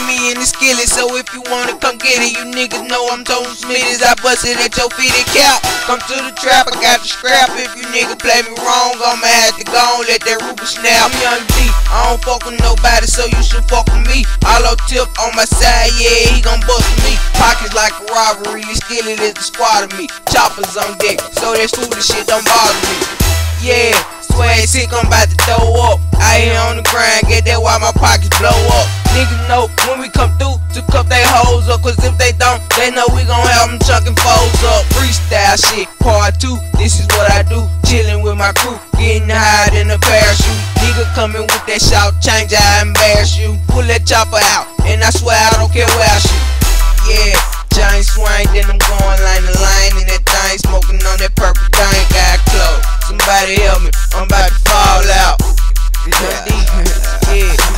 me in the skillet, so if you wanna come get it, you niggas know I'm Tony Smitties. I bust it at your feet and cap. Come to the trap, I got the scrap. If you niggas play me wrong, I'ma have to go and let that Ruger snap. I'm Young D, I don't fuck with nobody, so you should fuck with me. Hollow tip on my side, yeah, he gon' bust me. Pockets like a robbery, this skillet is the squad of me. Choppers on deck, so that foolish shit don't bother me. Yeah, swag sick, I'm about to throw up. I ain't on the grind, get that why my pockets blow up. Niggas know when we come through to cup they hoes up, cause if they don't, they know we gon' have them chucking foes up. Freestyle shit, part 2, this is what I do. Chillin' with my crew, getting higher than a parachute. Nigga coming with that shout, change, I embarrass you. Pull that chopper out, and I swear I don't care where I shoot. Yeah, giant swing, then I'm going line to line in that thing, smoking on that purple thing, got close. Somebody help me, I'm about to fall out. Yeah,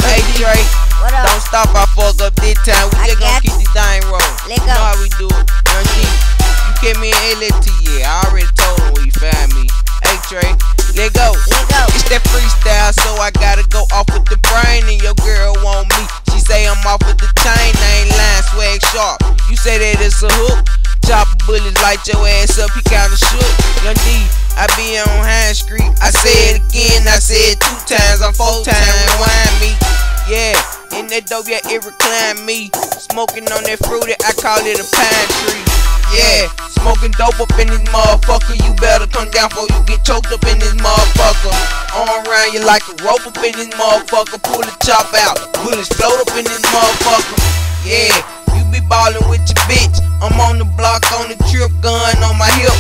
hey Dre, don't stop, I fuck up this time. We just gon' keep this thing rolling. You know how we do it. Young D, you kept me in LFT, yeah. I already told him where you find me. Hey Dre, let go. It's that freestyle, so I gotta go off with the brain. And your girl want me. She say I'm off with the chain. I ain't lying, swag sharp. You say that it's a hook. Chop bullets, light your ass up, he kinda shook. Young D, I be on High Street. I say it again, I say it 2 times, I'm 4 times, wine me. Yeah, in that dope, yeah, it recline me. Smoking on that fruity, I call it a pine tree. Yeah, smoking dope up in this motherfucker. You better come down before you get choked up in this motherfucker. Arm around you like a rope up in this motherfucker. Pull the chop out, bullets float up in this motherfucker. Yeah, you be ballin' with your bitch. I'm on the block on the trip, gun on my hip.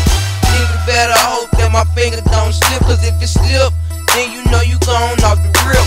Nigga better hope that my finger don't slip, cause if it slip, then you know you gone off the rip.